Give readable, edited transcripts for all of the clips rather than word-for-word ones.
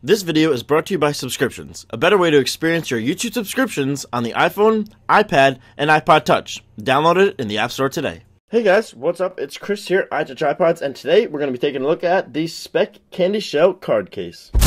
This video is brought to you by subscriptions, a better way to experience your YouTube subscriptions on the iPhone, iPad, and iPod Touch. Download it in the App Store today. Hey guys, what's up? It's Chris here, iTouchiPodz, and today we're going to be taking a look at the Speck CandyShell card case. So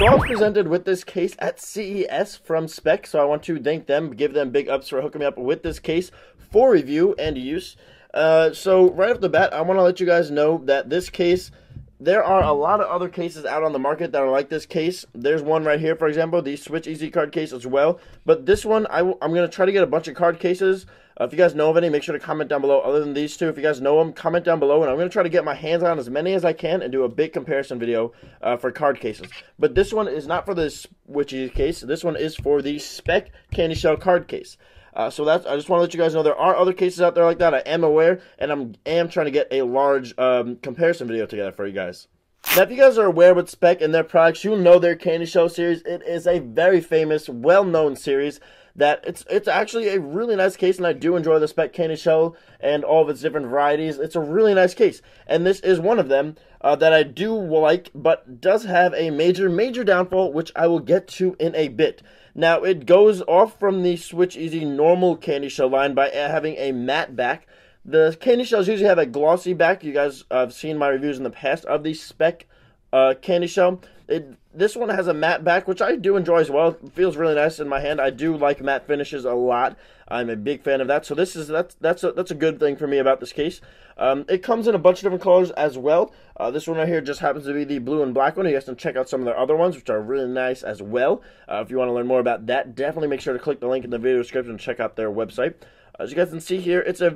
I was presented with this case at CES from Speck, so I want to thank them, give them big ups for hooking me up with this case for review and use. So right off the bat, I want to let you guys know that this case, there are a lot of other cases out on the market that are like this case. There's one right here, for example, the Switch Easy card case as well. But this one, I'm going to try to get a bunch of card cases. If you guys know of any, make sure to comment down below. Other than these two, if you guys know them, comment down below. And I'm going to try to get my hands on as many as I can and do a big comparison video for card cases. But this one is not for the Switch Easy case. This one is for the Speck CandyShell card case. So I just want to let you guys know there are other cases out there like that. I am aware, and I am trying to get a large comparison video together for you guys. Now, if you guys are aware with Speck and their products, you'll know their CandyShell series. It is a very famous, well-known series that it's actually a really nice case, and I do enjoy the Speck CandyShell and all of its different varieties. It's a really nice case, and this is one of them that I do like, but does have a major downfall, which I will get to in a bit. Now, it goes off from the Switch Easy normal CandyShell line by having a matte back. The CandyShells usually have a glossy back. You guys have seen my reviews in the past of the Speck CandyShell. This one has a matte back, which I do enjoy as well. It feels really nice in my hand. I do like matte finishes a lot. I'm a big fan of that. So that's a good thing for me about this case. It comes in a bunch of different colors as well. This one right here just happens to be the blue and black one. You guys can check out some of their other ones, which are really nice as well. If you want to learn more about that, definitely make sure to click the link in the video description and check out their website. As you guys can see here, it's a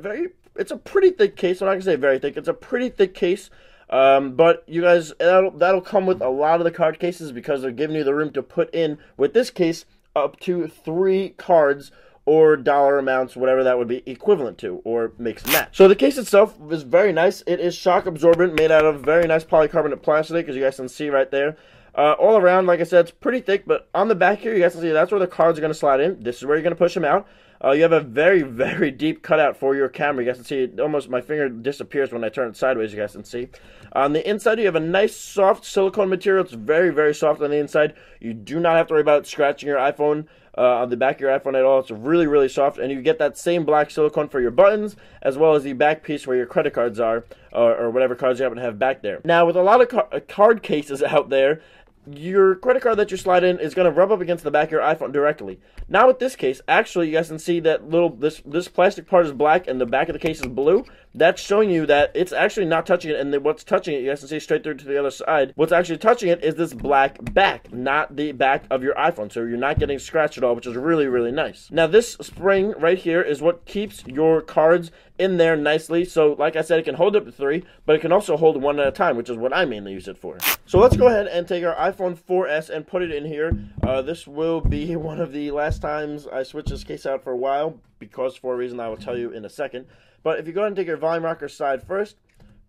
pretty thick case. I'm not gonna say very thick. It's a pretty thick case. But you guys, that'll come with a lot of the card cases because they're giving you the room to put in, with this case, up to 3 cards or dollar amounts, whatever that would be equivalent to, or mix and match. So the case itself is very nice. It is shock absorbent, made out of very nice polycarbonate plastic, as you guys can see right there. All around, like I said, it's pretty thick, but on the back here, you guys can see that's where the cards are going to slide in. This is where you're going to push them out. You have a very deep cutout for your camera. You guys can see it, almost my finger disappears when I turn it sideways, you guys can see. On the inside, you have a nice soft silicone material. It's very soft on the inside. You do not have to worry about scratching your iPhone on the back of your iPhone at all. It's really soft, and you get that same black silicone for your buttons, as well as the back piece where your credit cards are, or whatever cards you happen to have back there. Now, with a lot of card cases out there, your credit card that you slide in is going to rub up against the back of your iPhone directly. Now with this case, actually you guys can see that this plastic part is black and the back of the case is blue. That's showing you that it's actually not touching it, and what's touching it, you guys can see straight through to the other side. What's actually touching it is this black back, not the back of your iPhone. So you're not getting scratched at all, which is really nice. Now this spring right here is what keeps your cards in there nicely. So like I said, it can hold up to 3, but it can also hold 1 at a time, which is what I mainly use it for. So let's go ahead and take our iPhone 4S and put it in here. This will be one of the last times I switch this case out for a while, because for a reason I will tell you in a second. But if you go ahead and take your volume rocker side first,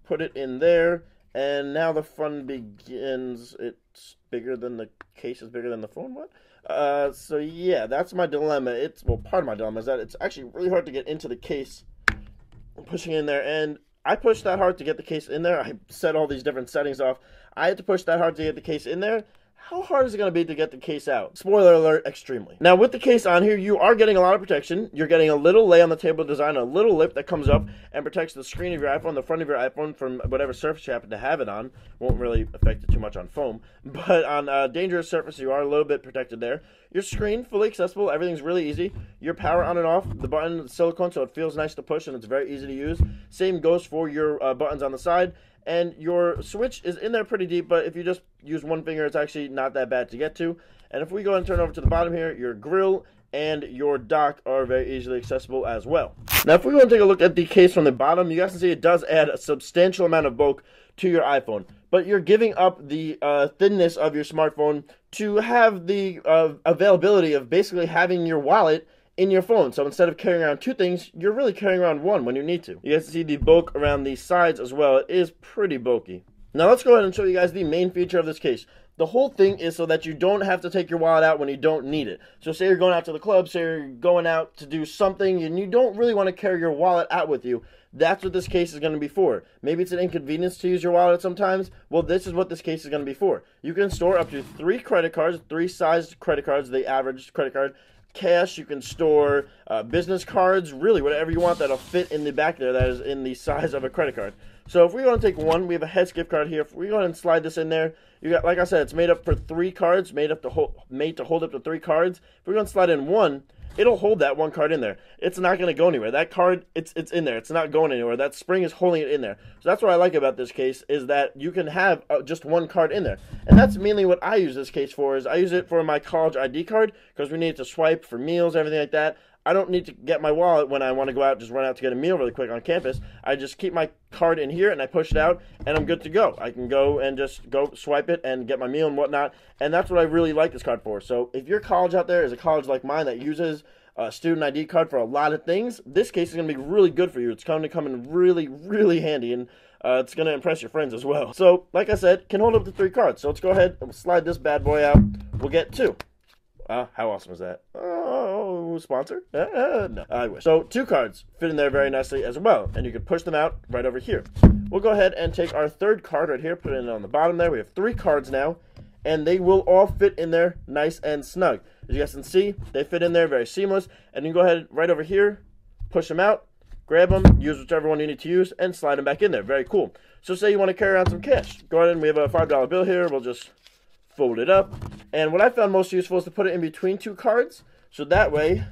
put it in there, and now the fun begins. It's bigger than the case is bigger than the phone. What? So yeah, that's my dilemma. Well, part of my dilemma is that it's actually really hard to get into the case. I'm pushing in there, and I pushed that hard to get the case in there. I set all these different settings off. I had to push that hard to get the case in there. How hard is it going to be to get the case out? Spoiler alert, extremely. Now, with the case on here, you are getting a lot of protection. You're getting a little lay on the table design, a little lip that comes up and protects the screen of your iPhone, the front of your iPhone, from whatever surface you happen to have it on. Won't really affect it too much on foam. But on a dangerous surface, you are a little bit protected there. Your screen, fully accessible. Everything's really easy. Your power on and off. The button is silicone, so it feels nice to push, and it's very easy to use. Same goes for your buttons on the side. And your switch is in there pretty deep, but if you just use one finger, it's actually not that bad to get to. And if we go and turn over to the bottom here, your grill and your dock are very easily accessible as well. Now, if we go and take a look at the case from the bottom, you guys can see it does add a substantial amount of bulk to your iPhone. But you're giving up the thinness of your smartphone to have the availability of basically having your wallet in your phone. So instead of carrying around 2 things, you're really carrying around 1 when you need to. You guys see the bulk around the sides as well. It is pretty bulky. Now let's go ahead and show you guys the main feature of this case. The whole thing is so that you don't have to take your wallet out when you don't need it. So say you're going out to the club, say you're going out to do something, and you don't really want to carry your wallet out with you. That's what this case is going to be for. Maybe it's an inconvenience to use your wallet sometimes. Well, this is what this case is going to be for. You can store up to 3 credit cards, 3 sized credit cards, the average credit card, cash. You can store business cards, really whatever you want that'll fit in the back there that is in the size of a credit card. So if we want to take one, we have a Heads gift card here. If we go ahead and slide this in there, you got, like I said, it's made up for 3 cards, made to hold up to 3 cards. If we're going to slide in one, it'll hold that one card in there. It's not going to go anywhere. That card, it's in there. It's not going anywhere. That spring is holding it in there. So that's what I like about this case, is that you can have just one card in there. And that's mainly what I use this case for. Is I use it for my college ID card, because we need to swipe for meals, everything like that. I don't need to get my wallet when I want to go out, just run out to get a meal really quick on campus. I just keep my card in here and I push it out and I'm good to go. I can go and just go swipe it and get my meal and whatnot. And that's what I really like this card for. So if your college out there is a college like mine that uses a student ID card for a lot of things, this case is going to be really good for you. It's going to come in really, really handy, and it's going to impress your friends as well. So like I said, can hold up to 3 cards. So let's go ahead and slide this bad boy out. We'll get 2. How awesome is that? Oh, sponsor? No, I wish. So 2 cards fit in there very nicely as well, and you can push them out right over here. We'll go ahead and take our 3rd card right here, put it on the bottom there. We have 3 cards now, and they will all fit in there nice and snug. As you guys can see, they fit in there very seamless, and you can go ahead right over here, push them out, grab them, use whichever one you need to use, and slide them back in there. Very cool. So say you want to carry around some cash. Go ahead and we have a $5 bill here. We'll just fold it up, and what I found most useful is to put it in between 2 cards, so that way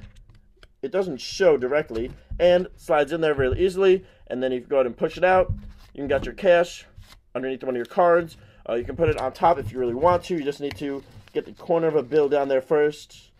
it doesn't show directly and slides in there very easily. And then you can go ahead and push it out. You can get your cash underneath one of your cards. You can put it on top if you really want to. You just need to get the corner of a bill down there first,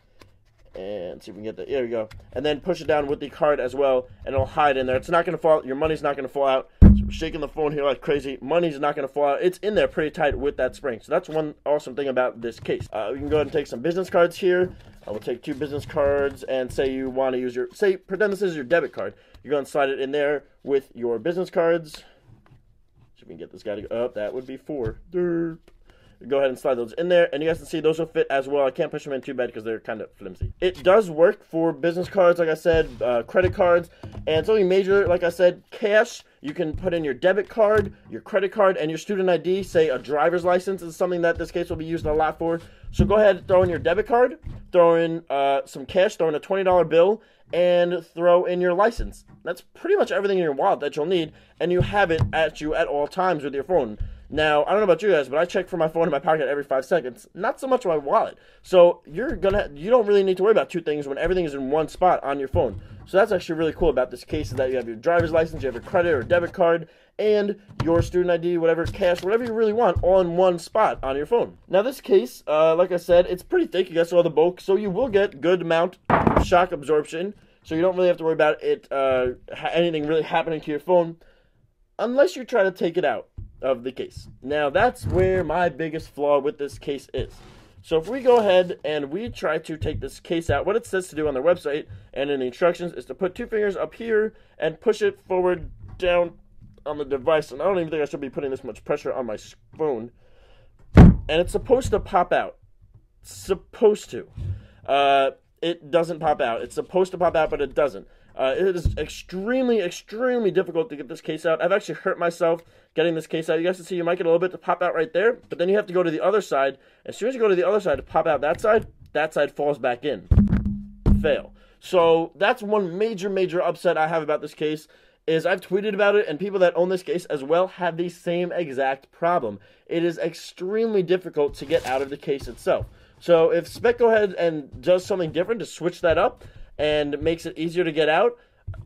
and see if we can get the, there we go, and then push it down with the card as well, and it'll hide in there. It's not going to fall, your money's not going to fall out. So we're shaking the phone here like crazy. Money's not going to fall out. It's in there pretty tight with that spring. So that's one awesome thing about this case. We can go ahead and take some business cards here. We'll take 2 business cards, and say you want to use your, say, pretend this is your debit card. You're going to slide it in there with your business cards. See if we can get this guy to go up. That would be 4. Derp. Go ahead and slide those in there, and you guys can see those will fit as well. I can't push them in too bad because they're kind of flimsy. It does work for business cards, like I said, credit cards, and it's only major, like I said, cash. You can put in your debit card, your credit card, and your student ID. Say a driver's license is something that this case will be used a lot for. So go ahead and throw in your debit card, throw in some cash, throw in a $20 bill, and throw in your license. That's pretty much everything in your wallet that you'll need, and you have it at you at all times with your phone. Now, I don't know about you guys, but I check for my phone in my pocket every 5 seconds. Not so much my wallet. So you don't really need to worry about 2 things when everything is in one spot on your phone. So that's actually really cool about this case, is that you have your driver's license, you have your credit or debit card, and your student ID, whatever, cash, whatever you really want, all in one spot on your phone. Now this case, like I said, it's pretty thick. You guys saw the bulk, so you will get good amount of shock absorption. So you don't really have to worry about it, anything really happening to your phone, unless you try to take it out of the case. Now that's where my biggest flaw with this case is. So if we go ahead and we try to take this case out, what it says to do on their website and in the instructions is to put 2 fingers up here and push it forward down on the device. And I don't even think I should be putting this much pressure on my phone. And it's supposed to pop out. Supposed to. It doesn't pop out. It's supposed to pop out, but it doesn't. It is extremely, extremely difficult to get this case out. I've actually hurt myself getting this case out. You guys can see you might get a little bit to pop out right there, but then you have to go to the other side. As soon as you go to the other side to pop out that side falls back in. Fail. So that's one major, major upset I have about this case, is I've tweeted about it, and people that own this case as well have the same exact problem. It is extremely difficult to get out of the case itself. So if Speck go ahead and does something different to switch that up and makes it easier to get out,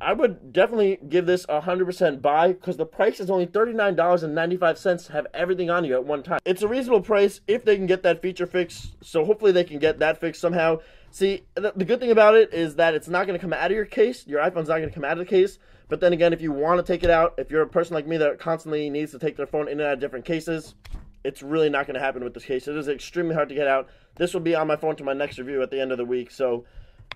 I would definitely give this 100% buy, because the price is only $39.95 to have everything on you at one time. It's a reasonable price if they can get that feature fixed, so hopefully they can get that fixed somehow. See, the good thing about it is that it's not going to come out of your case. Your iPhone's not going to come out of the case. But then again, if you want to take it out, if you're a person like me that constantly needs to take their phone in and out of different cases, it's really not going to happen with this case. It is extremely hard to get out. This will be on my phone to my next review at the end of the week, so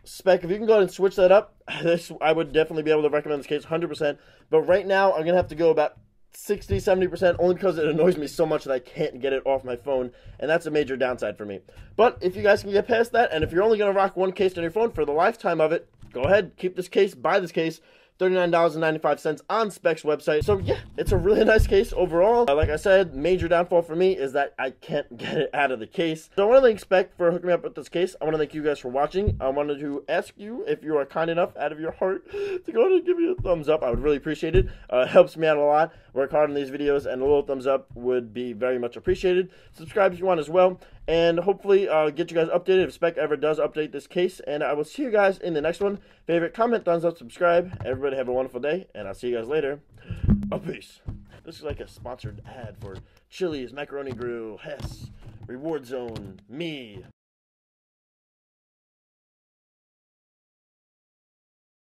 Speck, if you can go ahead and switch that up, I would definitely be able to recommend this case 100%. But right now, I'm going to have to go about 60-70% only because it annoys me so much that I can't get it off my phone, and that's a major downside for me. But if you guys can get past that, and if you're only going to rock one case on your phone for the lifetime of it, go ahead, keep this case, buy this case. $39.95 on Speck's website. So yeah, it's a really nice case overall. Like I said, major downfall for me is that I can't get it out of the case. So I want to thank Speck for hooking me up with this case. I want to thank you guys for watching. I wanted to ask you if you are kind enough out of your heart to go ahead and give me a thumbs up. I would really appreciate it. It helps me out a lot. Work hard on these videos, and a little thumbs up would be very much appreciated. Subscribe if you want as well, and hopefully get you guys updated if Speck ever does update this case. And I will see you guys in the next one. Favorite, comment, thumbs up, subscribe. Everybody have a wonderful day, and I'll see you guys later. Peace. This is like a sponsored ad for Chili's, Macaroni Grill, Hess, Reward Zone, me.